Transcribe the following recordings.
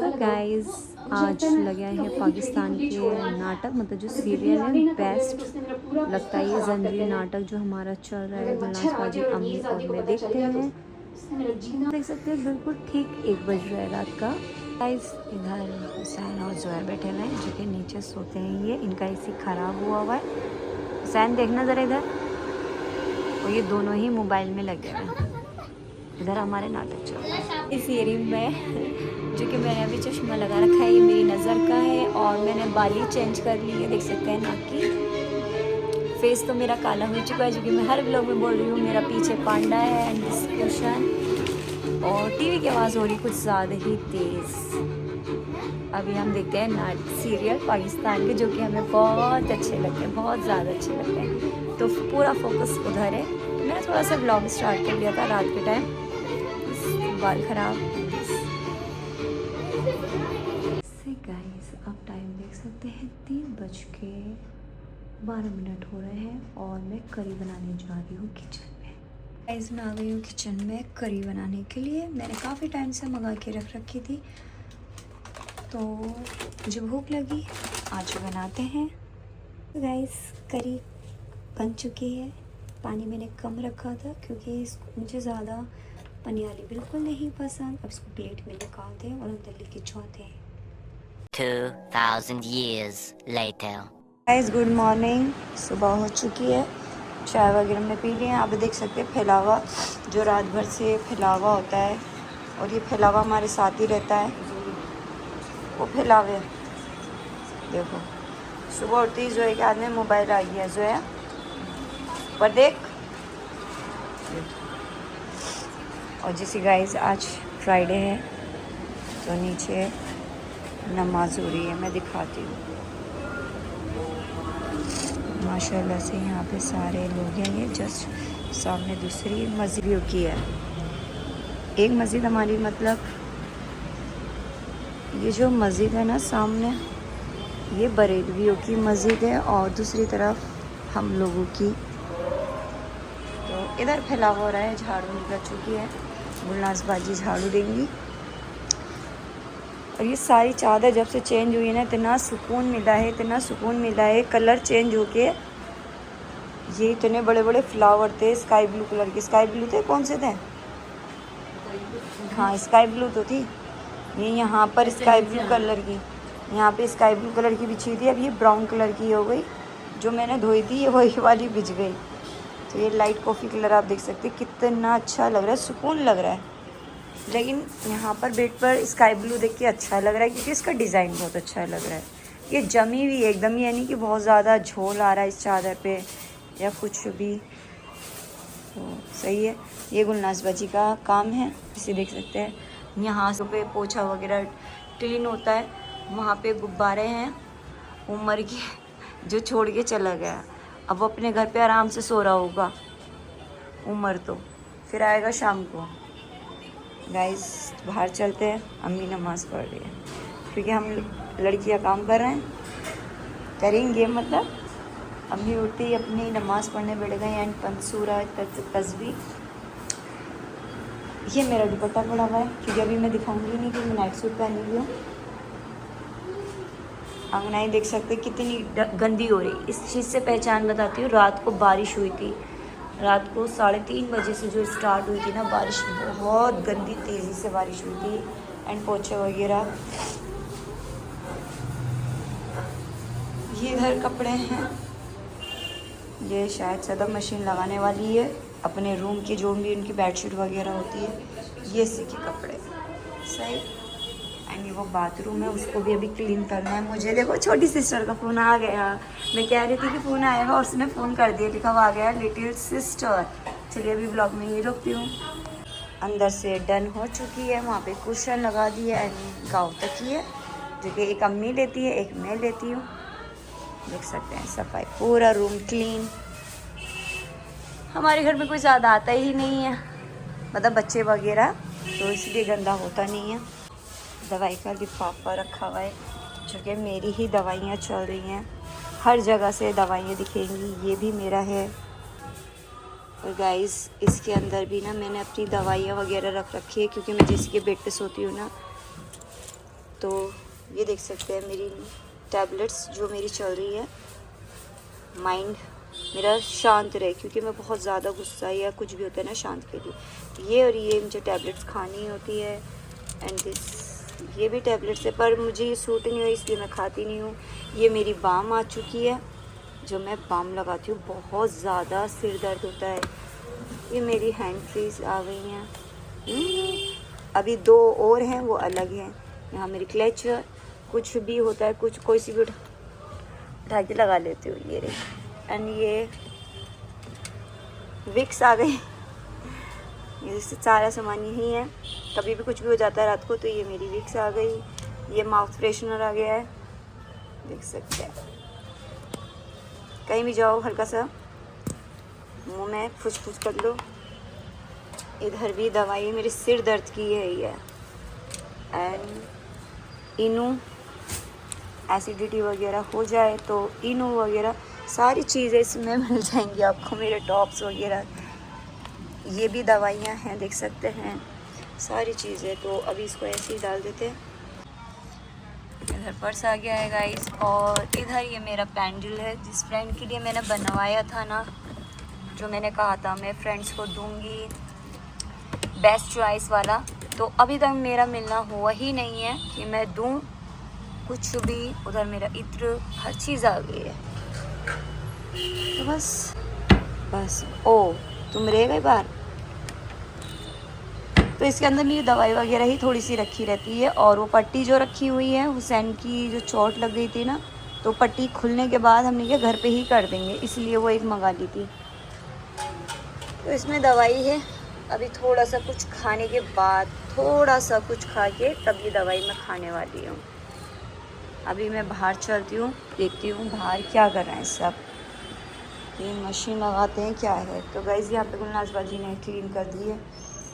Guys आज लगे हैं पाकिस्तान के नाटक, मतलब जो सीरियल है बेस्ट लगता है ये जंजीर नाटक जो हमारा चल रहा है। गुलनाज बाजी, अम्मी और मैं देखते हैं। देख सकते हैं बिल्कुल ठीक 1 बज रहा है रात का। गाइस इधर हुसैन और जोया बैठे हुए हैं जो कि नीचे सोते हैं। ये इनका एसी खराब हुआ है। हुसैन देखना ज़रा इधर, और ये दोनों ही मोबाइल में लगे हुए हैं। इधर हमारे नाटक चल रहा है। इस ईयरिंग में जो कि मैंने अभी चश्मा लगा रखा है, ये मेरी नज़र का है और मैंने बाली चेंज कर ली है, देख सकते हैं नाक की। फेस तो मेरा काला हो चुका है, जो कि मैं हर व्लॉग में बोल रही हूँ। मेरा पीछे पांडा है एंड डिस्कशन, और टीवी की आवाज़ हो रही कुछ ज़्यादा ही तेज़। अभी हम देखते हैं नाटक सीरियल पाकिस्तान के, जो कि हमें बहुत अच्छे लगते हैं, बहुत ज़्यादा अच्छे लगते हैं। तो पूरा फोकस उधर है। मैंने थोड़ा सा व्लॉग स्टार्ट कर दिया था रात के टाइम, बाल खराब। गाइस अब टाइम देख सकते हैं 3:12 हो रहे हैं और मैं करी बनाने जा रही हूँ किचन में। गाइस मैं आ गई हूँ किचन में करी बनाने के लिए। मैंने काफ़ी टाइम से मंगा के रख रखी थी, तो मुझे भूख लगी, आज बनाते हैं। गाइस करी बन चुकी है। पानी मैंने कम रखा था क्योंकि मुझे ज़्यादा पनियाली बिल्कुल नहीं पसंद। अब इसको प्लेट में निकालते हैं और अंदर लेके जाते हैं। 2000 years later. Guys good morning, सुबह हो चुकी है। चाय वगैरह में पी लिए हैं। आप देख सकते हैं फैलावा जो रात भर से फैलावा होता है, और ये फैलावा हमारे साथ ही रहता है। वो फैलावे देखो, सुबह उठती जो है कि हाथ में मोबाइल आ गया जो है पर देख। और जैसे गाइस आज फ्राइडे है तो नीचे नमाज हो रही है, मैं दिखाती हूँ। माशाल्लाह से यहाँ पे सारे लोग हैं। ये जस्ट सामने दूसरी मस्जिद की है। एक मस्जिद हमारी, मतलब ये जो मस्जिद है ना सामने, ये बरेलवियों की मस्जिद है और दूसरी तरफ हम लोगों की। तो इधर फैलाव हो रहा है, झाड़ू निकल चुकी है, गुलनाज बाजी झाड़ू देंगी। और ये सारी चादर जब से चेंज हुई है ना, इतना सुकून मिला है, इतना सुकून मिला है। कलर चेंज होके ये इतने बड़े बड़े फ्लावर थे, स्काई ब्लू कलर के। स्काई ब्लू थे, कौन से थे? हाँ स्काई ब्लू तो थी। ये यहाँ पर स्काई ब्लू कलर की, यहाँ पे स्काई ब्लू कलर की बिछी थी। अब ये ब्राउन कलर की हो गई। जो मैंने धोई थी ये वही वाली बिछ गई। तो ये लाइट कॉफ़ी कलर आप देख सकते हैं, कितना अच्छा लग रहा है, सुकून लग रहा है। लेकिन यहाँ पर बेड पर स्काई ब्लू देख के अच्छा लग रहा है क्योंकि इसका डिज़ाइन बहुत अच्छा लग रहा है। ये जमी हुई एकदम, यानी कि बहुत ज़्यादा झोल आ रहा है इस चादर पे या कुछ भी, तो सही है। ये गुलनाज बाजी का काम है, इसे देख सकते हैं। यहाँ पे पोछा वगैरह क्लीन होता है, वहाँ पे गुब्बारे हैं उमर के जो छोड़ के चला गया। अब वो अपने घर पे आराम से सो रहा होगा उमर, तो फिर आएगा शाम को। गाइस बाहर चलते हैं, अम्मी नमाज़ पढ़ रही है क्योंकि हम लड़कियां काम कर रहे हैं, करेंगे मतलब। अम्मी उठती ही अपनी नमाज़ पढ़ने बैठ गई एंड पंसूरा तस्बीह। ये मेरा दुपट्टा पड़ा हुआ है क्योंकि अभी मैं दिखाऊंगी नहीं कि मैं नाइट सूट पहनी हुई हूँ। अंगनाई देख सकते कितनी गंदी हो रही। इस चीज़ से पहचान बताती हूँ, रात को बारिश हुई थी। रात को 3:30 बजे से जो स्टार्ट हुई थी ना बारिश, बहुत गंदी तेज़ी से बारिश हुई थी। एंड पोछे वगैरह, ये इधर कपड़े हैं। ये शायद सदर मशीन लगाने वाली है अपने रूम की, जो भी उनकी बेडशीट वगैरह होती है। ये इसी के कपड़े सही। एंड ये वो बाथरूम है, उसको भी अभी क्लीन करना है मुझे। देखो छोटी सिस्टर का फ़ोन आ गया। मैं कह रही थी कि फ़ोन आएगा और उसने फ़ोन कर दिया, लिखा हुआ आ गया लिटिल सिस्टर। चलिए अभी ब्लॉग में ये रोकती हूँ। अंदर से डन हो चुकी है, वहाँ पे कुशन लगा दिया एंड गाँव तक ही है, जो कि एक अम्मी लेती है एक मैं लेती हूँ। देख सकते हैं सफाई, पूरा रूम क्लीन। हमारे घर में कोई ज़्यादा आता ही नहीं है, मतलब बच्चे वगैरह, तो इसलिए गंदा होता नहीं है। दवाई का लिफाफा रखा हुआ है, जो कि मेरी ही दवाइयाँ चल रही हैं, हर जगह से दवाइयाँ दिखेंगी। ये भी मेरा है। और गाइस इसके अंदर भी ना मैंने अपनी दवाइयाँ वगैरह रख रखी है क्योंकि मैं जैसे कि बेड पे सोती हूँ ना, तो ये देख सकते हैं मेरी टैबलेट्स जो मेरी चल रही है। माइंड मेरा शांत रहे, क्योंकि मैं बहुत ज़्यादा गुस्सा या कुछ भी होता है ना शांत के लिए ये और ये मुझे टैबलेट्स खानी होती है। एंड दिस ये भी टैबलेट्स है, पर मुझे ये सूट नहीं हुई इसलिए मैं खाती नहीं हूँ। ये मेरी बाम आ चुकी है, जो मैं बाम लगाती हूँ बहुत ज़्यादा सिर दर्द होता है। ये मेरी हैंड फ्रीज आ गई हैं। अभी 2 और हैं, वो अलग हैं। यहाँ मेरी क्लच, कुछ भी होता है, कुछ कोई सी भी उठा के लगा लेती हूँ। ये रही। एंड ये विक्स आ गई। ये सारा सामान यही है, कभी भी कुछ भी हो जाता है रात को, तो ये मेरी विक्स आ गई। ये माउथ फ्रेशनर आ गया है, देख सकते हैं। कहीं भी जाओ हल्का सा मुंह में फुस कर लो। इधर भी दवाई मेरे सिर दर्द की है ये। एंड इनू एसिडिटी वगैरह हो जाए तो इनू वगैरह सारी चीज़ें इसमें मिल जाएंगी आपको, मेरे टॉप्स वगैरह। ये भी दवाइयाँ हैं, देख सकते हैं सारी चीज़ें। तो अभी इसको ऐसे ही डाल देते हैं। इधर पर्स आ गया है गाइस, और इधर ये मेरा पेंडल है, जिस फ्रेंड के लिए मैंने बनवाया था ना, जो मैंने कहा था मैं फ्रेंड्स को दूंगी बेस्ट चॉइस वाला। तो अभी तक मेरा मिलना हुआ ही नहीं है कि मैं दूं कुछ भी। उधर मेरा इत्र हर चीज़ आ गई है। तो बस ओ तुम रह गए बाहर। तो इसके अंदर मेरी दवाई वगैरह ही थोड़ी सी रखी रहती है। और वो पट्टी जो रखी हुई है, हुसैन की जो चोट लग गई थी ना, तो पट्टी खुलने के बाद हमने कहा घर पे ही कर देंगे, इसलिए वो एक मंगा ली थी। तो इसमें दवाई है। अभी थोड़ा सा कुछ खाने के बाद, थोड़ा सा कुछ खा के तब ये दवाई मैं खाने वाली हूँ। अभी मैं बाहर चलती हूँ, देखती हूँ बाहर क्या कर रहे हैं सब। ये मशीन लगाते हैं क्या है। तो गाइस यहाँ पे गुलनाज बाजी ने क्लीन कर दी है,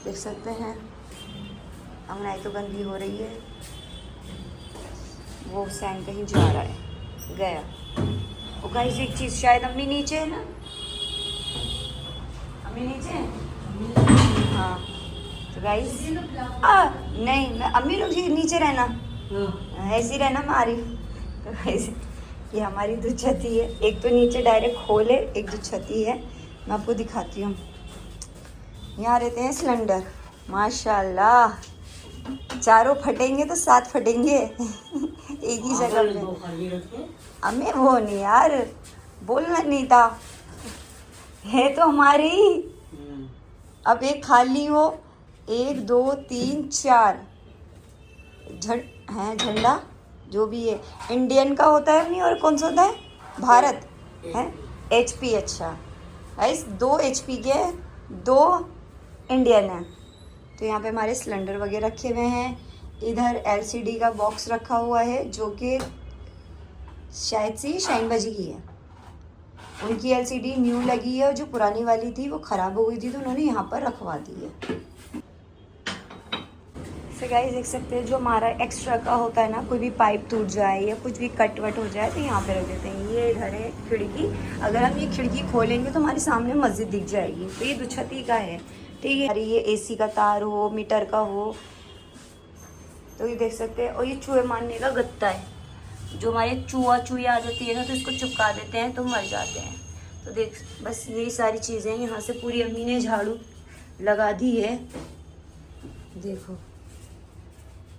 देख सकते हैं। अंगनाई तो गंदी हो रही है। वो हुसैन कहीं जा रहा है, गया। और गाइस एक चीज़, शायद अम्मी नीचे है ना, अम्मी नीचे है। हाँ तो गाइस नहीं, मैं अम्मी लोग नीचे रहना, ऐसे ही रहना मारी। तो गाइस ये हमारी 2 छती है, एक तो नीचे डायरेक्ट खोल है, एक 2 छती है। मैं आपको दिखाती हूँ। यहाँ रहते हैं सिलेंडर, माशाल्लाह। चारों फटेंगे तो 7 फटेंगे एक ही जगह पे। अम्मी वो नहीं यार, बोलना नहीं था, है तो हमारी। अब एक खाली हो, 1 2 3 4 है झंडा, जो भी है इंडियन का होता है नहीं, और कौन सा होता है भारत है, HP। अच्छा गाइस 2 HP के 2 इंडियन है। तो यहाँ पे हमारे सिलेंडर वगैरह रखे हुए हैं। इधर LCD का बॉक्स रखा हुआ है, जो कि शायद से शाइन बाजी की है। उनकी LCD न्यू लगी है, और जो पुरानी वाली थी वो ख़राब हो गई थी, तो उन्होंने यहाँ पर रखवा दी है। तो गाइस देख सकते हैं, जो हमारा एक्स्ट्रा का होता है ना, कोई भी पाइप टूट जाए या कुछ भी कट वट हो जाए तो यहाँ पे रख देते हैं। ये इधर है खिड़की, अगर हम ये खिड़की खोलेंगे तो हमारे सामने मस्जिद दिख जाएगी। तो ये दुछती का है, ठीक है। ये AC का तार हो, मीटर का हो, तो ये देख सकते हैं। और ये चूहे मारने का गत्ता है, जो हमारे चूही आ जाती है ना, तो इसको चिपका देते हैं तो मर जाते हैं। तो देख बस यही सारी चीज़ें। यहाँ से पूरी अम्मी ने झाड़ू लगा दी है, देखो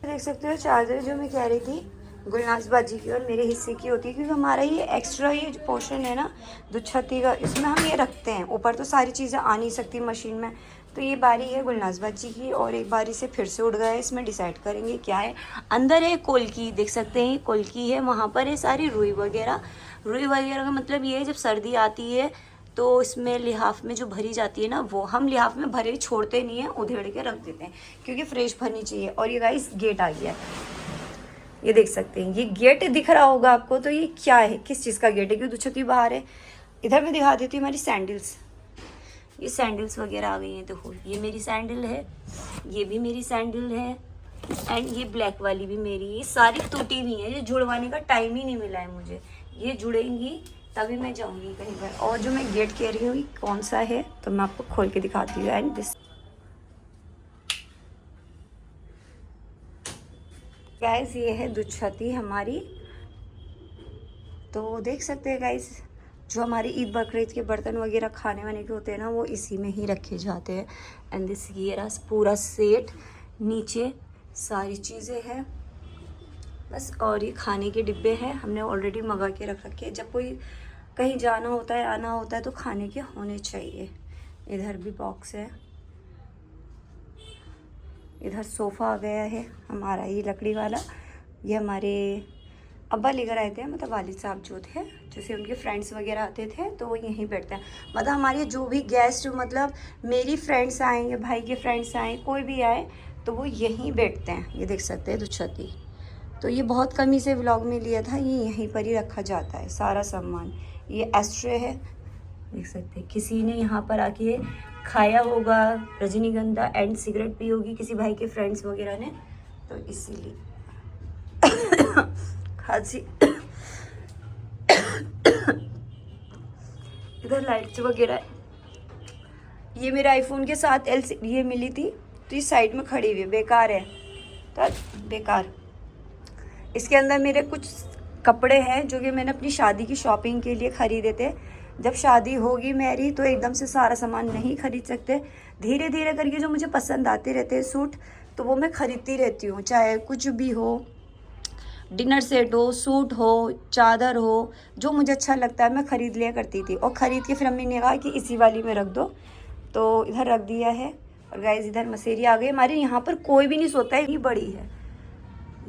देख सकते हो। चार्जर जो मैं कह रही थी गुलनाज बाजी की और मेरे हिस्से की होती है, क्योंकि हमारा ये एक्स्ट्रा ये जो पोर्शन है ना दुछत्ती का, इसमें हम ये रखते हैं। ऊपर तो सारी चीज़ें आ नहीं सकती मशीन में, तो ये बारी है गुलनाज बाजी की। और एक बारी से फिर से उड़ गया है, इसमें डिसाइड करेंगे क्या है। अंदर है कोल्की, देख सकते हैं कोल्की है, वहाँ पर है सारी रुई वगैरह। रुई वगैरह का मतलब ये है, जब सर्दी आती है तो इसमें लिहाफ में जो भरी जाती है ना, वो हम लिहाफ में भरे छोड़ते नहीं है, उधेड़ के रख देते हैं, क्योंकि फ्रेश भरनी चाहिए। और ये गाइस गेट आ गया है, ये देख सकते हैं। ये गेट दिख रहा होगा आपको, तो ये क्या है, किस चीज़ का गेट है, क्योंकि दुछत्ती बाहर है। इधर मैं दिखा देती हूँ हमारी सैंडल्स। ये सैंडल्स वगैरह आ गई हैं, देखो ये मेरी सैंडल है, ये भी मेरी सैंडल है, एंड ये ब्लैक वाली भी मेरी। ये सारी टूटी हुई है, ये जुड़वाने का टाइम ही नहीं मिला है मुझे। ये जुड़ेंगी तभी मैं जाऊंगी कहीं पर। और जो मैं गेट कह रही हूँ कौन सा है, तो मैं आपको खोल के दिखाती हूँ। एंड दिस गाइस ये है दुच्छती हमारी। तो देख सकते हैं गाइस, जो हमारी ईद बकरीद के बर्तन वगैरह खाने वाने के होते हैं ना, वो इसी में ही रखे जाते हैं। एंड दिस ये रहा पूरा सेट, नीचे सारी चीज़ें हैं बस। और ये खाने के डिब्बे हैं, हमने ऑलरेडी मंगा के रख रखे हैं। जब कोई कहीं जाना होता है, आना होता है, तो खाने के होने चाहिए। इधर भी बॉक्स है, इधर सोफ़ा आ गया है हमारा, ये लकड़ी वाला। ये हमारे अब्बा लेकर आए थे, मतलब वालिद साहब जो थे, जैसे उनके फ्रेंड्स वगैरह आते थे तो वो यहीं बैठते हैं। मतलब हमारे जो भी गेस्ट, मतलब मेरी फ्रेंड्स आएँ या भाई के फ्रेंड्स आएँ, कोई भी आए तो वो यहीं बैठते हैं। ये देख सकते हैं दुच्छती। तो ये बहुत कमी से व्लॉग में लिया था, ये यहीं पर ही रखा जाता है सारा सामान। ये एस्ट्रे है, देख सकते हैं। किसी ने यहाँ पर आके खाया होगा रजनीगंधा एंड सिगरेट पी होगी किसी भाई के फ्रेंड्स वगैरह ने, तो इसीलिए खांसी। इधर लाइट्स वगैरह, ये मेरे आईफोन के साथ LCD ये मिली थी, तो ये साइड में खड़ी हुई है, बेकार है तो बेकार। इसके अंदर मेरे कुछ कपड़े हैं जो कि मैंने अपनी शादी की शॉपिंग के लिए ख़रीदे थे। जब शादी होगी मेरी तो एकदम से सारा सामान नहीं खरीद सकते, धीरे धीरे करके जो मुझे पसंद आते रहते हैं सूट, तो वो मैं ख़रीदती रहती हूँ। चाहे कुछ भी हो, डिनर सेट हो, सूट हो, चादर हो, जो मुझे अच्छा लगता है मैं ख़रीद लिया करती थी। और ख़रीद के फिर अम्मी ने कहा कि इसी वाली में रख दो, तो इधर रख दिया है। और गाइस इधर मसेरी आ गई हमारे। यहाँ पर कोई भी नहीं सोता है, ये बड़ी है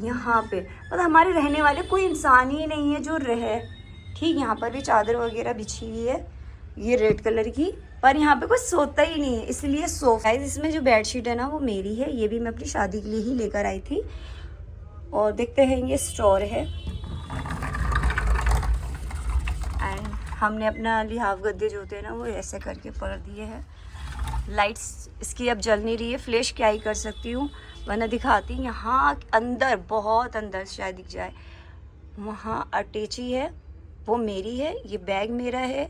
यहाँ पे, मतलब हमारे रहने वाले कोई इंसान ही नहीं है जो रहे। ठीक, यहाँ पर भी चादर वगैरह बिछी हुई है, ये रेड कलर की, पर यहाँ पे कोई सोता ही नहीं है, इसलिए सोफा। इसमें जो बेडशीट है ना वो मेरी है, ये भी मैं अपनी शादी के लिए ही लेकर आई थी। और देखते हैं, ये स्टोर है। एंड हमने अपना लिहाफ गद्दे जो होते हैं ना वो ऐसे करके पकड़ दिए हैं। लाइट्स इसकी अब जल नहीं रही है, फ्लैश क्या ही कर सकती हूँ, वरना दिखाती। यहाँ अंदर, बहुत अंदर शायद दिख जाए, वहाँ अटैची है, वो मेरी है। ये बैग मेरा है,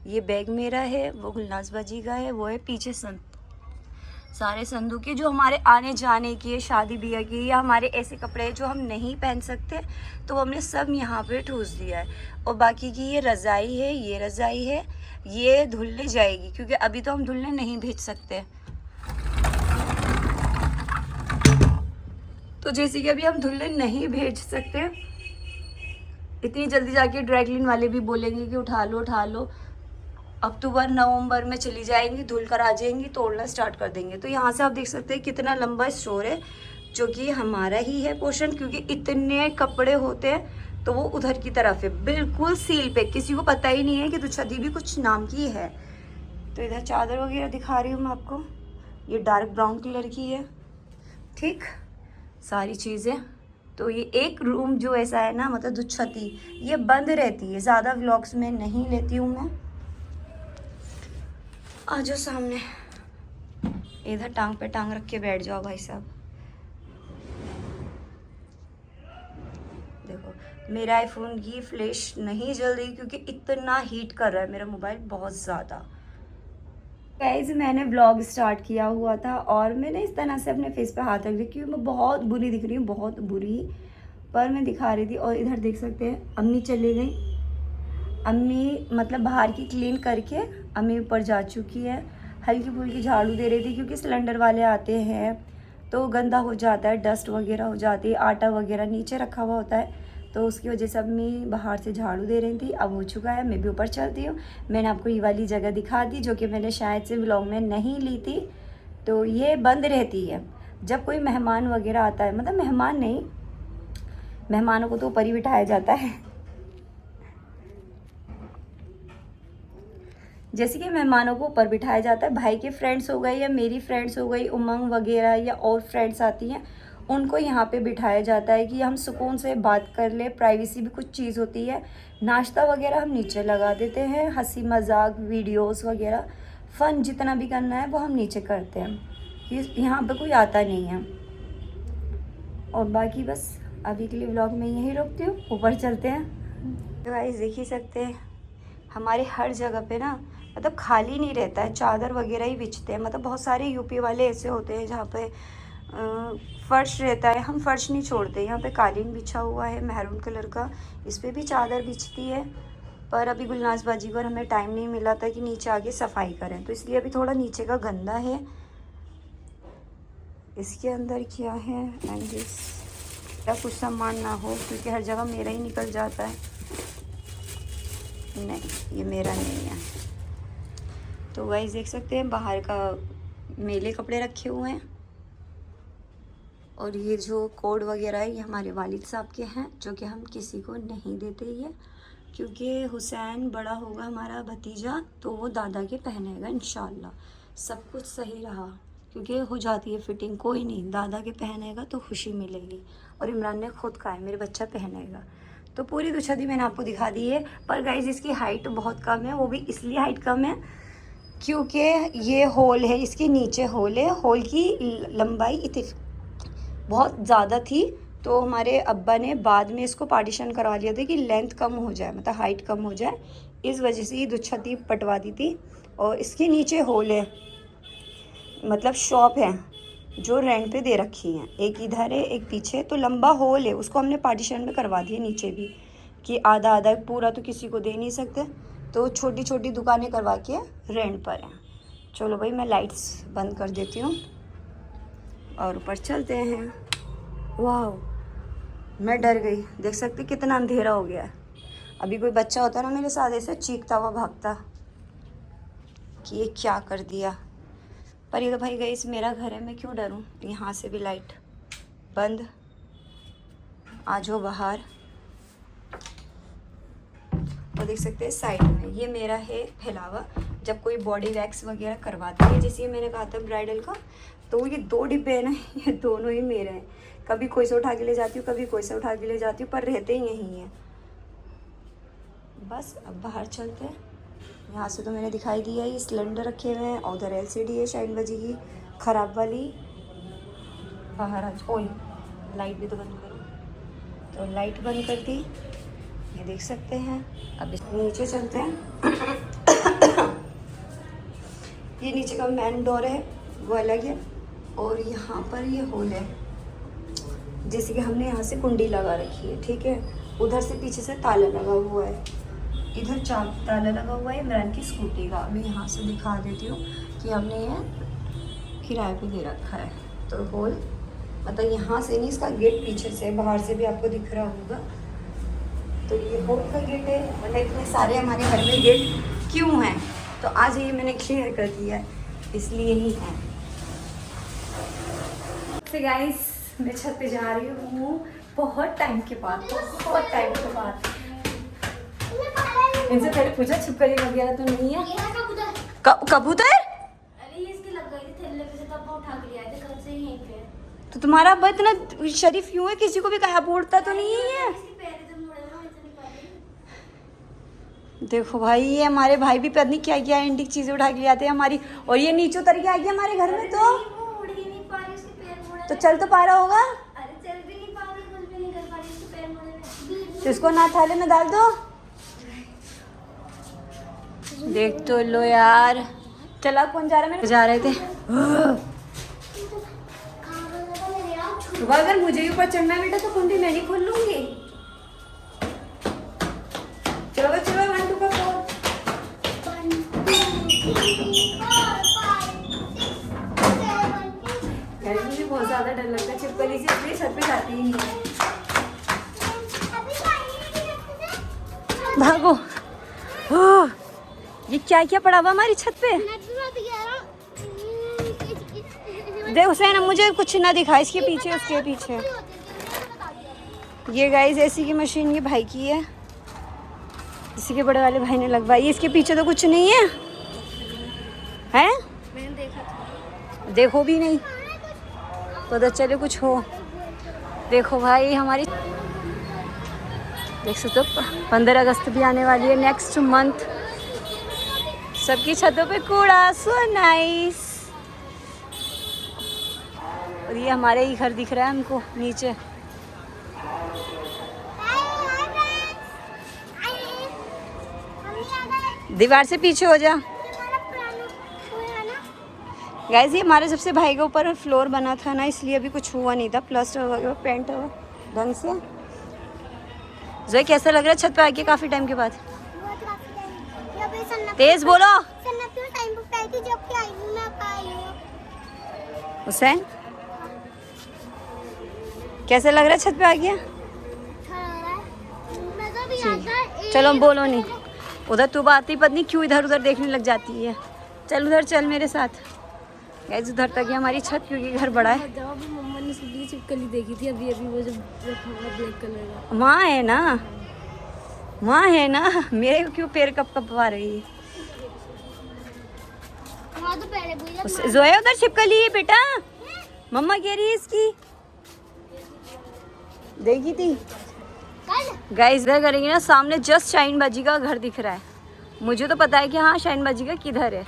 ये बैग मेरा है, वो गुलनाज बाजी का है, वो है पीछे सारे संदूक जो हमारे आने जाने की, शादी ब्याह की, या हमारे ऐसे कपड़े जो हम नहीं पहन सकते, तो हमने सब यहाँ पे ठूस दिया है। और बाकी की ये रज़ाई है, ये रज़ाई है, ये धुलने जाएगी क्योंकि अभी तो हम धुलने नहीं भेज सकते। तो जैसे कि अभी हम धुलने नहीं भेज सकते, इतनी जल्दी जाके ड्राई क्लीन वाले भी बोलेंगे कि उठा लो, अक्टूबर नवंबर में चली जाएंगी, धुल कर आ जाएंगी, तोड़ना स्टार्ट कर देंगे। तो यहाँ से आप देख सकते हैं कितना लंबा स्टोर है, जो कि हमारा ही है पोर्शन, क्योंकि इतने कपड़े होते हैं तो वो उधर की तरफ है, बिल्कुल सील पे, किसी को पता ही नहीं है कि दुच्छती भी कुछ नाम की है। तो इधर चादर वगैरह दिखा रही हूँ मैं आपको, ये डार्क ब्राउन कलर की है। ठीक, सारी चीज़ें। तो ये एक रूम जो ऐसा है ना, मतलब दुच्छती, ये बंद रहती है, ज़्यादा व्लॉग्स में नहीं लेती हूँ मैं। आ जाओ सामने, इधर टांग पे टांग रख के बैठ जाओ भाई साहब। देखो मेरा आईफोन की फ्लैश नहीं जल रही क्योंकि इतना हीट कर रहा है मेरा मोबाइल बहुत ज़्यादा। गाइस मैंने व्लॉग स्टार्ट किया हुआ था और मैंने इस तरह से अपने फेस पे हाथ रख दिया क्योंकि मैं बहुत बुरी दिख रही हूँ, बहुत बुरी, पर मैं दिखा रही थी। और इधर देख सकते हैं अम्मी चली गई, अम्मी मतलब बाहर की क्लीन करके अम्मी ऊपर जा चुकी है। हल्की फुल्की झाड़ू दे रही थी क्योंकि सिलेंडर वाले आते हैं तो गंदा हो जाता है, डस्ट वगैरह हो जाती है, आटा वगैरह नीचे रखा हुआ होता है, तो उसकी वजह से अम्मी बाहर से झाड़ू दे रही थी। अब हो चुका है, मैं भी ऊपर चलती हूँ। मैंने आपको ये वाली जगह दिखा दी जो कि मैंने शायद से व्लॉग में नहीं ली थी। तो ये बंद रहती है जब कोई मेहमान वगैरह आता है, मतलब मेहमान नहीं, मेहमानों को तो ऊपर ही बिठाया जाता है। जैसे कि मेहमानों को ऊपर बिठाया जाता है, भाई के फ्रेंड्स हो गए या मेरी फ्रेंड्स हो गई, उमंग वगैरह या और फ्रेंड्स आती हैं, उनको यहाँ पे बिठाया जाता है कि हम सुकून से बात कर ले, प्राइवेसी भी कुछ चीज़ होती है। नाश्ता वगैरह हम नीचे लगा देते हैं, हंसी मजाक वीडियोस वगैरह फ़न जितना भी करना है वो हम नीचे करते हैं, यहाँ पे कोई आता नहीं है। और बाकी बस अभी के लिए व्लॉग में यहीं रोकती हूँ, ऊपर चलते हैं। तो गाइस देख ही सकते हैं हमारे हर जगह पे ना मतलब खाली नहीं रहता है, चादर वगैरह ही बिछते हैं। मतलब बहुत सारे यूपी वाले ऐसे होते हैं जहाँ पे फर्श रहता है, हम फर्श नहीं छोड़ते। यहाँ पे कालीन बिछा हुआ है मैरून कलर का, इस पर भी चादर बिछती है, पर अभी गुलनाज बाजी को हमें टाइम नहीं मिला था कि नीचे आके सफाई करें, तो इसलिए अभी थोड़ा नीचे का गंदा है। इसके अंदर क्या है एंड दिस, या कुछ सामान ना हो क्योंकि हर जगह मेरा ही निकल जाता है। नहीं, ये मेरा नहीं है। तो गाइस देख सकते हैं बाहर का मेले कपड़े रखे हुए हैं, और ये जो कोड वगैरह है ये हमारे वालिद साहब के हैं, जो कि हम किसी को नहीं देते ये, क्योंकि हुसैन बड़ा होगा हमारा भतीजा तो वो दादा के पहनेगा इंशाल्लाह। सब कुछ सही रहा क्योंकि हो जाती है फिटिंग, कोई नहीं, दादा के पहनेगा तो खुशी मिलेगी। और इमरान ने खुद कहा है मेरे बच्चा पहनेगा। तो पूरी दुशादी मैंने आपको दिखा दी है, पर गाइज इसकी हाइट बहुत कम है, वो भी इसलिए हाइट कम है क्योंकि ये होल है, इसके नीचे होल है, होल की लंबाई इतनी बहुत ज़्यादा थी, तो हमारे अब्बा ने बाद में इसको पार्टीशन करवा लिया था कि लेंथ कम हो जाए, मतलब हाइट कम हो जाए, इस वजह से ये दुछत्ती पटवा दी थी। और इसके नीचे होल है, मतलब शॉप है जो रेंट पे दे रखी है, एक इधर है एक पीछे, तो लंबा होल है, उसको हमने पार्टीशन में करवा दिया नीचे भी, कि आधा आधा पूरा तो किसी को दे नहीं सकते, तो छोटी छोटी दुकानें करवा के रेंट पर हैं। चलो भाई मैं लाइट्स बंद कर देती हूँ और ऊपर चलते हैं। वाह, मैं डर गई, देख सकते कितना अंधेरा हो गया है। अभी कोई बच्चा होता ना मेरे साथ ऐसे चीखता हुआ भागता कि ये क्या कर दिया, पर ये तो भाई गई इस मेरा घर है, मैं क्यों डरूं। यहाँ से भी लाइट बंद, आ जाओ बाहर। और देख सकते हैं साइड में ये मेरा है फैलावा, जब कोई बॉडी वैक्स वगैरह करवाती है, जैसे मैंने कहा था ब्राइडल का, तो ये 2 डिब्बे हैं ना, ये दोनों ही मेरे हैं। कभी कोई से उठा के ले जाती हूँ, कभी कोई से उठा के ले जाती हूँ, पर रहते ही यहीं हैं। बस अब बाहर चलते हैं। यहाँ से तो मैंने दिखाई दिया, ये सिलेंडर रखे हुए हैं, और उधर LCD है शाइन बाजी की ख़राब वाली। बाहर आज ओए लाइट भी तो बंद करो, तो लाइट बंद कर दी, ये देख सकते हैं। अब इस नीचे चलते हैं। ये नीचे का मेन डोर है वो अलग है, और यहाँ पर ये होल है, जैसे कि हमने यहाँ से कुंडी लगा रखी है, ठीक है। उधर से पीछे से ताला लगा हुआ है, इधर ताला लगा हुआ है इमरान की स्कूटी का। मैं यहाँ से दिखा देती हूँ कि हमने ये किराए पे दे रखा है। तो होल मतलब यहाँ से नहीं, इसका गेट पीछे से, बाहर से भी आपको दिख रहा होगा। तो ये होल का गेट है, मतलब इतने सारे हमारे घर में गेट क्यों हैं, तो आज ये मैंने क्लियर कर दिया, इसलिए ही है। तो गाइस मैं छत पे जा रही हूँ बहुत टाइम के बाद, बहुत टाइम के बाद। इनसे पहले पूछा छिपकली वगैरह तो नहीं है? कबूतर? अरे ये इसके लग गई थी थैले पे से, तब उठा के ले आए थे कल से यहीं पे। तो तुम्हारा अब्बा इतना शरीफ क्यों है, किसी को भी कहा बोलता तो नहीं है? इसके पैर जब मुड़े ना वैसे निकाले। देखो भाई, ये हमारे भाई भी पता नहीं क्या क्या एंटीक चीजें उठा के ले आते हैं हमारी, और ये नीचे उतर के आ गया हमारे घर में। तो वो उड़ ही नहीं पा रही, उसके पैर मुड़े। तो चल तो पा रहा होगा, अरे चल भी नहीं पा रही, कुछ भी नहीं कर पा रही, उसके पैर मुड़े हैं। तो इसको ना थाले में डाल दो। देख तो लो यार, चला कौन जा रहा है? मैं जा रहे थे। अगर मुझे ऊपर चढ़ना है बेटा तो कुंडी मैं नहीं खोल लूंगी। चलो चलो 1 2 का खोल। यार मुझे बहुत ज्यादा डर लगता है छिपकली से, इसलिए छत पे जाती ही नहीं है। भागो। ओह, ये क्या क्या पड़ा हुआ हमारी छत पे? देख हुसैन, मुझे कुछ ना दिखा, इसके पीछे उसके पीछे। ये गाइस ऐसी की मशीन ये भाई की है, इसी के बड़े वाले भाई ने लगवाई। इसके पीछे तो कुछ नहीं है, हैं? मैंने देखा था। देखो भी नहीं, पता चले कुछ हो। देखो भाई हमारी, देख सकते हो 15 अगस्त भी आने वाली है नेक्स्ट मंथ। सबकी छतों पे कूड़ा, सो नाइस। और ये हमारे ही घर दिख रहा है हमको नीचे। दीवार से पीछे हो जा। गाइस ये हमारे सबसे भाई के ऊपर फ्लोर बना था ना, इसलिए अभी कुछ हुआ नहीं था, प्लास्टर वगैरह पेंट हुआ ढंग से। जोए कैसा लग रहा है छत पे आके काफी टाइम के बाद? तेज बोलो। हुसैन कैसा लग रहा है छत पे आ गया? चलो बोलो नहीं, उधर तू बात ही पत्नी क्यों इधर उधर देखने लग जाती है। चल उधर चल मेरे साथ। गाइस उधर तक है हमारी छत, क्योंकि घर बड़ा है। मम्मा ने सुबह छिपकली देखी थी अभी अभी, वो जो रखा हुआ ब्लैक कलर का। माँ है ना, माँ है ना, मेरे को क्यों पैर कप कपवा रही है? वहाँ तो पहले भूल जोया उधर छिपकली है बेटा, मम्मा कह रही है इसकी, देखी थी। गाइस इधर करेंगे ना, सामने जस्ट शाहीन बाजी का घर दिख रहा है। मुझे तो पता है कि हाँ शाहीन बाजी का किधर है,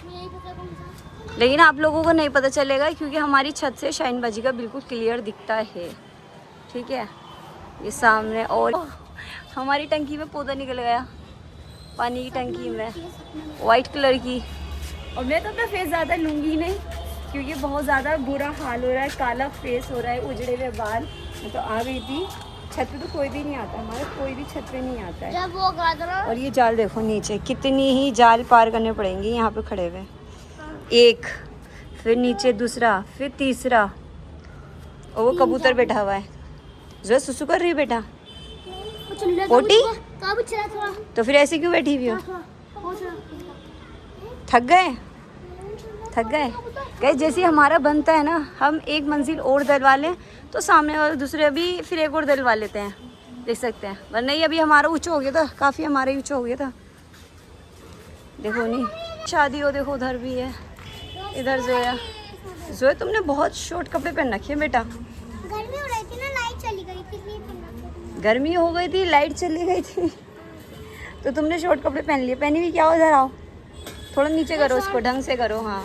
लेकिन आप लोगों को नहीं पता चलेगा क्योंकि हमारी छत से शाहीन बाजी का बिल्कुल क्लियर दिखता है। ठीक है, ये सामने। और हमारी टंकी में पौधा निकल गया, पानी की टंकी में वाइट कलर की। और मैं तो अपना फेस ज़्यादा लूँगी नहीं क्योंकि बहुत ज़्यादा बुरा हाल हो रहा है, काला फेस हो रहा है, उजड़े हुए बाल। मैं तो आ गई थी छत पे, तो कोई भी नहीं आता हमारा, कोई भी छत पे नहीं आता है। जब वो गाजर और ये जाल देखो नीचे, कितनी ही जाल पार करने पड़ेंगी यहाँ पे खड़े हुए। एक, फिर नीचे दूसरा, फिर तीसरा। और वो कबूतर बैठा हुआ है। जो सुसु कर रही है बेटा, पोटी? तो फिर ऐसे क्यों बैठी हुई हो? थक गए? थक गए? गए जैसे हमारा बनता है ना, हम एक मंजिल और डलवा लें तो सामने वाले दूसरे अभी फिर एक और डलवा लेते हैं, देख सकते हैं। वरना ये अभी हमारा ऊंचा हो गया था, काफ़ी हमारा ऊंचा हो गया था। देखो नहीं शादी हो, देखो उधर भी है, इधर जोया। जोया तुमने बहुत शॉर्ट कपड़े पहन रखे हैं बेटा। गर्मी हो रही थी ना, लाइट चली गई थी इसलिए पहन रखे। गर्मी हो गई थी, लाइट चली गई थी तो तुमने शॉर्ट कपड़े पहन लिए। पहनी हुई क्या हो, इधर आओ, थोड़ा नीचे करो उसको, ढंग से करो। हाँ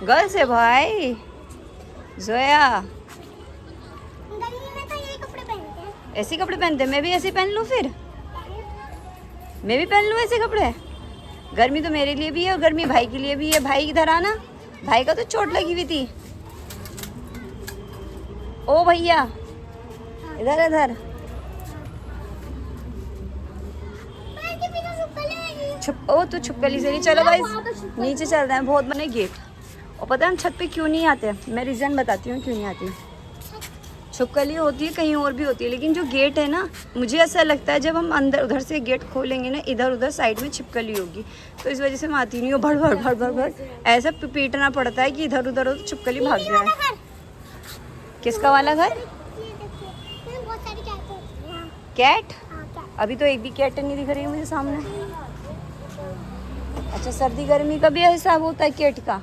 गर्ल्स है भाई। जोया गर्मी में तो यही कपड़े पहनते हैं। ऐसे कपड़े पहनते हैं, मैं भी ऐसे पहन लूँ, फिर मैं भी पहन लूँ ऐसे कपड़े। गर्मी तो मेरे लिए भी है और गर्मी भाई के लिए भी है। भाई इधर आना, भाई का तो चोट लगी हुई थी। ओ भैया इधर इधर, छुप ओ तू छुपकली से नहीं। चलो भाई नीचे चल रहे हैं, बहुत बने गेट। और पता है हम छत पे क्यों नहीं आते, मैं रीज़न बताती हूँ क्यों नहीं आती। छुपकली होती है कहीं और भी होती है, लेकिन जो गेट है ना, मुझे ऐसा लगता है जब हम अंदर उधर से गेट खोलेंगे ना, इधर उधर साइड में छिपकली होगी, तो इस वजह से मैं आती नहीं हूँ। भड़ भड़ भड़ भड़ भड़ ऐसा पीटना पड़ता है कि इधर उधर छिपकली भाग जाए। किसका वाला घर? कैट? अभी तो एक भी कैट नहीं दिख रही है मुझे सामने। अच्छा सर्दी गर्मी का भी हिसाब होता है कैट का?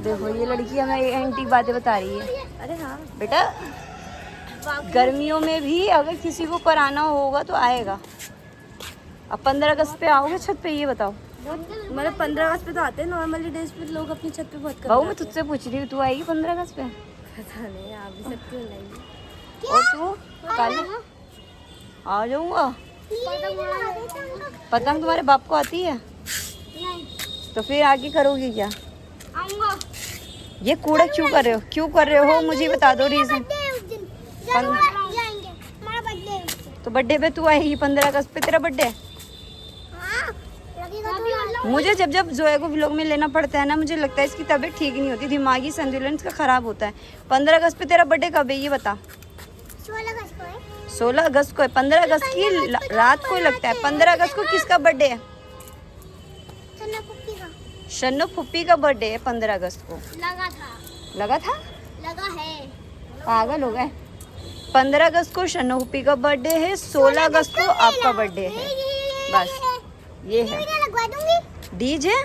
देखो ये लड़की हमें एंटी बातें बता रही है। अरे हाँ बेटा, गर्मियों में भी अगर किसी को कराना होगा तो आएगा। अब 15 अगस्त पे आओगे छत पे, ये बताओ। मतलब 15 अगस्त पे तो आते हैं, नॉर्मली डेज पे लोग अपनी छत पे बहुत बहू मैं तुझसे पूछ रही हूँ, तू आएगी 15 अगस्त पे? पता नहीं, आप भी सब क्यों नहीं? और तू? कल आ जाऊँगा। पतंग तुम्हारे बाप को आती है? नहीं। तो फिर आगे करोगी क्या? आऊंगा। ये कूड़ा क्यों कर रहे हो, क्यों कर रहे हो, मुझे बता दो रीजन। तो बर्थडे पे तू आएगी 15 अगस्त पे, तेरा बर्थडे? मुझे जब जब जोया को व्लॉग में लेना पड़ता है ना, मुझे लगता है इसकी तबीयत ठीक नहीं होती, दिमागी संतुलन इसका खराब होता है। 15 अगस्त पे तेरा बर्थडे कब है ये बता? 16 अगस्त को है। 15 अगस्त की रात को लगता है। 15 अगस्त को किसका बर्थडे है? शन्नो फुप्पी का बर्थडे है 15 अगस्त को। लगा था। लगा था? लगा है। पागल हो गए। 15 अगस्त को शन्नो फुप्पी का बर्थडे है, 16 अगस्त को आपका बर्थडे है। बस ये है। डीजे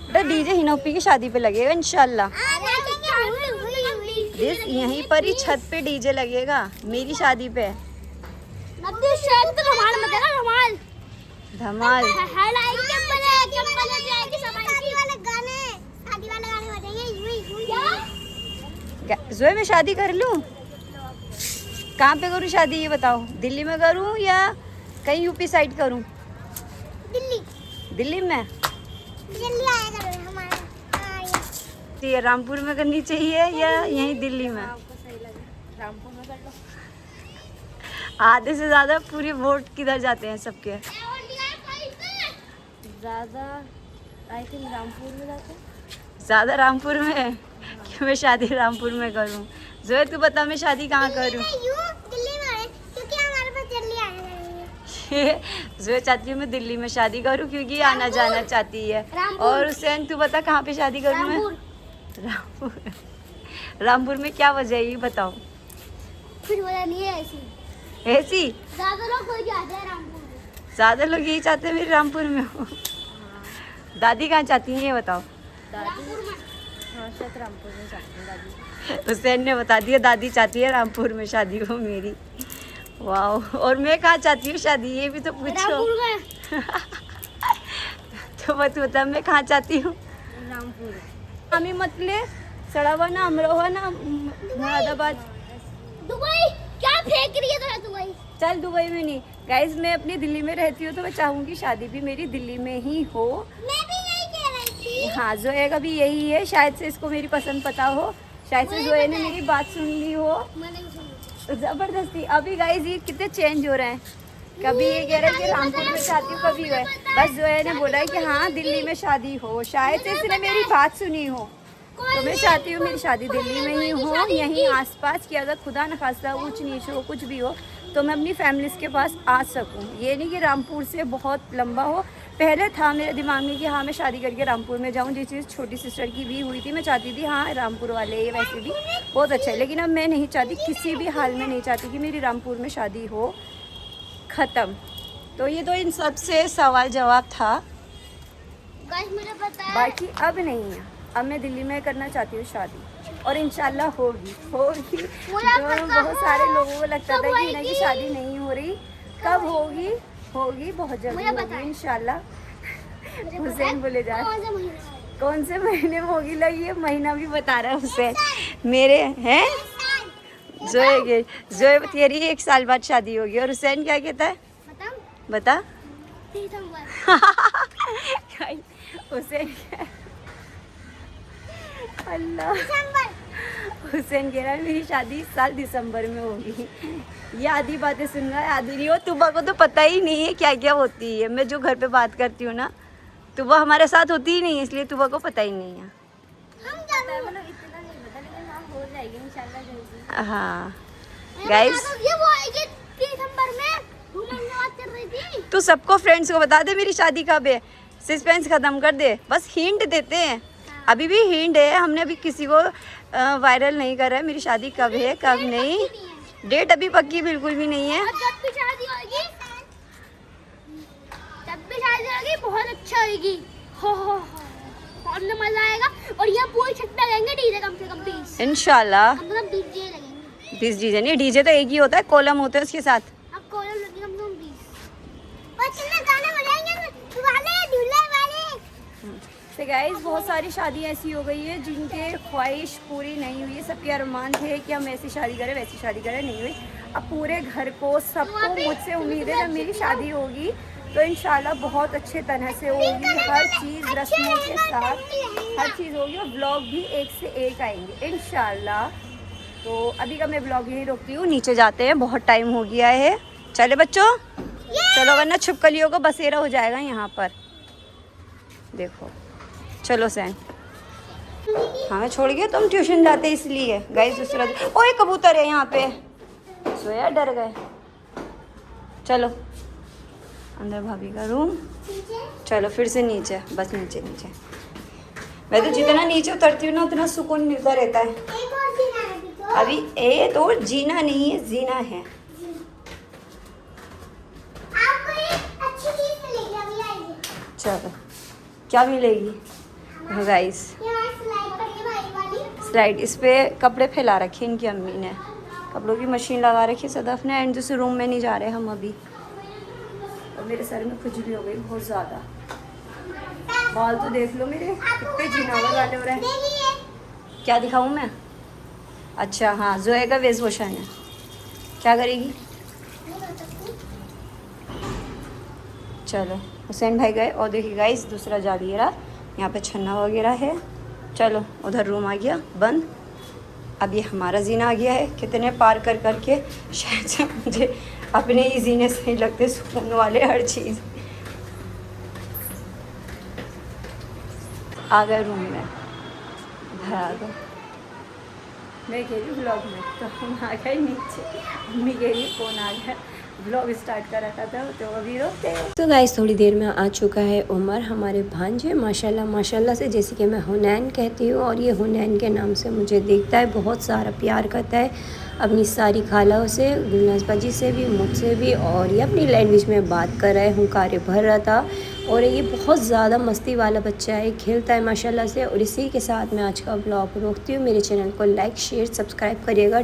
तो डीजे हिनोपी की शादी पे लगेगा इंशाल्लाह। यहीं पर ही छत पे डीजे लगेगा मेरी शादी पे। धमाल जोए मैं शादी कर लूं? कहाँ पे करूँ शादी ये बताओ? दिल्ली में करूँ या कहीं यूपी साइड करूँ? दिल्ली। दिल्ली में? दिल्ली आया करो हमारा। ये रामपुर में करनी चाहिए या यहीं दिल्ली में? आपको सही लगे रामपुर में कर लो। आधे से ज़्यादा पूरे वोट किधर जाते हैं सबके? ज़्यादा आई थिंक रामपुर में जाते हैं। ज़्यादा रामपुर में कि मैं शादी रामपुर में करूं? जोए तू बता मैं शादी कहाँ करूं? जोए चाहती हूँ मैं दिल्ली में शादी करूं क्योंकि आना जाना चाहती है। और हुसैन तू बता कहाँ पे शादी करूं मैं? रामपुर। रामपुर में क्या वजह है ये बताओ। कुछ वजह नहीं है ऐसी। ऐसी ज़्यादा लोग कोई जाते हैं रामपुर में। ज़्यादा लोग यही चाहते हैं मेरे रामपुर में हो। दादी कहाँ चाहती हैं ये बताओ। दादी हाँ शायद रामपुर में जाती है दादी। हुसैन ने बता दिया दादी चाहती है रामपुर में शादी हो मेरी। वाह। और मैं कहाँ चाहती हूँ शादी ये भी तो पूछो। रामपुर में। तो बस बता मैं कहाँ चाहती हूँ। रामपुर। हमें मत ले सड़ा हुआ ना अमरोहा ना मुरादाबाद। दुबई क्या फेंक रही है तो दुबई। चल दुबई में नहीं गाइज मैं अपनी दिल्ली में रहती हूँ तो मैं चाहूँगी शादी भी मेरी दिल्ली में ही हो। मैं भी यही कह रही थी। हाँ जोए का भी यही है शायद से इसको मेरी पसंद पता हो शायद से जोए ने मेरी बात सुन ली हो मैंने भी सुनी। जबरदस्ती। अभी गाइज ये कितने चेंज हो रहे हैं कभी ये कह रहे हैं कि रामपुर में चाहती हूँ कभी गए बस जोए ने बोला है कि हाँ दिल्ली में शादी हो शायद से इसने मेरी बात सुनी हो तो मैं चाहती हूँ मेरी शादी दिल्ली में ही हो यहीं आसपास की अगर खुदा न खास्ता ऊंच नीच हो कुछ भी हो तो मैं अपनी फैमिलीज के पास आ सकूँ। ये नहीं कि रामपुर से बहुत लंबा हो। पहले था मेरे दिमाग में कि हाँ मैं शादी करके रामपुर में जाऊँ। जिस चीज़ छोटी सिस्टर की भी हुई थी मैं चाहती थी हाँ रामपुर वाले ये वैसे भी बहुत अच्छा है लेकिन अब मैं नहीं चाहती किसी भी हाल में नहीं चाहती कि मेरी रामपुर में शादी हो। ख़त्म। तो ये तो इन सब से सवाल जवाब था। गाइस मुझे पता है। बाकी अब नहीं है अब मैं दिल्ली में करना चाहती हूँ शादी और इंशाल्लाह होगी। बहुत सारे लोगों को लगता था कि इनकी शादी नहीं हो रही कब होगी होगी बहुत जल्दी होगी इंशाल्लाह। हुसैन बोले जा कौन से महीने में होगी लगी ये महीना भी बता रहा है हुसैन मेरे हैं। जोए तेरी 1 साल बाद शादी होगी और हुसैन क्या कहता है बता। हुसैन अल्लाह हुसैन कह रहा है मेरी शादी इस साल दिसंबर में होगी। ये आधी बातें सुन रहा है आधी नहीं हो। तुबा को तो पता ही नहीं है क्या क्या होती है। मैं जो घर पे बात करती हूँ ना तुबा हमारे साथ होती ही नहीं है इसलिए तुबा को पता ही नहीं है। हाँ गाइस तू सबको फ्रेंड्स को बता दे मेरी शादी कब है। सस्पेंस ख़त्म कर दे बस हिंट देते हैं अभी भी हिंट है। हमने अभी किसी को वायरल नहीं करा है मेरी शादी कब है कब नहीं। डेट अभी पक्की बिल्कुल भी नहीं है। जब भी शादी होगी बहुत अच्छा होगी। हो हमने मजा आएगा और ये पूरी छत पे लगेंगे डीजे कम से कम 20 इंशाल्लाह। मतलब डीजे लगेंगे 20 डीजे नहीं डीजे तो एक ही होता है कोलम होते हैं उसके साथ। अब कॉलम लगेंगे कम से कम 20 और कितने गाने बजाएंगे वाले दूल्हे वाले। तो गाइस बहुत सारी शादियाँ ऐसी हो गई है जिनके ख्वाहिश पूरी नहीं हुई। सबके अरमान थे कि हम ऐसी शादी करें वैसी शादी करें नहीं हुई। अब पूरे घर को सबको मुझसे उम्मीद है जब मेरी शादी होगी तो इंशाल्लाह बहुत अच्छे तरह से होगी। हर चीज़ रस्मों के साथ हर चीज़ होगी और ब्लॉग भी एक से एक आएंगे इंशाल्लाह। तो अभी का मैं ब्लॉग यहीं रोकती हूँ नीचे जाते हैं बहुत टाइम हो गया है। चले बच्चों चलो वरना छुपकलियों को बसेरा हो जाएगा यहाँ पर। देखो चलो सैन हाँ मैं छोड़ गया तुम ट्यूशन जाते इसलिए। गाइस दूसरा ओए कबूतर है यहाँ पे सोया डर गए। चलो अंदर भाभी का रूम। चलो फिर से नीचे बस नीचे नीचे। मैं तो जितना नीचे उतरती हूँ ना उतना सुकून मिलता रहता है। अभी ए तो जीना नहीं है जीना है। चलो क्या मिलेगी गाइस स्लाइड इस पे कपड़े फैला रखे इनकी अम्मी ने। कपड़ों की मशीन लगा रखी सदफ ने। एंड दूसरे रूम में नहीं जा रहे हम अभी। और मेरे सर में खुजली हो गई बहुत ज़्यादा। बाल तो देख लो मेरे कितने जीनावर वाले हो रहे हैं। क्या दिखाऊं मैं? अच्छा हाँ जोए का वेशभूषण है। क्या करेगी? चलो हुसैन भाई गए और देखिए गाइस दूसरा जाली रहा यहाँ पे छन्ना वगैरह है। चलो उधर रूम आ गया बंद। अब ये हमारा जीना आ गया है। कितने पार कर करके शायद से मुझे अपने ही जीने सही लगते, सुकून वाले हर चीज़। आ गए रूम में, घर आ गए। मैं कह रही ब्लॉग में तो हम आ गए नीचे, मम्मी कह रही फ़ोन आ गया, ब्लॉग स्टार्ट कर रखा था तो अभी रोते हैं। तो गाइस थोड़ी देर में आ चुका है उमर, हमारे भांजे माशाल्लाह माशाल्लाह से, जैसे कि मैं हुनैन कहती हूँ और ये हुनैन के नाम से मुझे देखता है, बहुत सारा प्यार करता है अपनी सारी खालाओं से, गुलनाज बाजी से भी, मुझसे भी, और ये अपनी लैंग्वेज में बात कर रहा है, हुंकारे भर रहा था। और ये बहुत ज़्यादा मस्ती वाला बच्चा है, खेलता है माशाल्लाह से। और इसी के साथ मैं आज का ब्लॉग रोकती हूँ। मेरे चैनल को लाइक शेयर सब्सक्राइब करिएगा।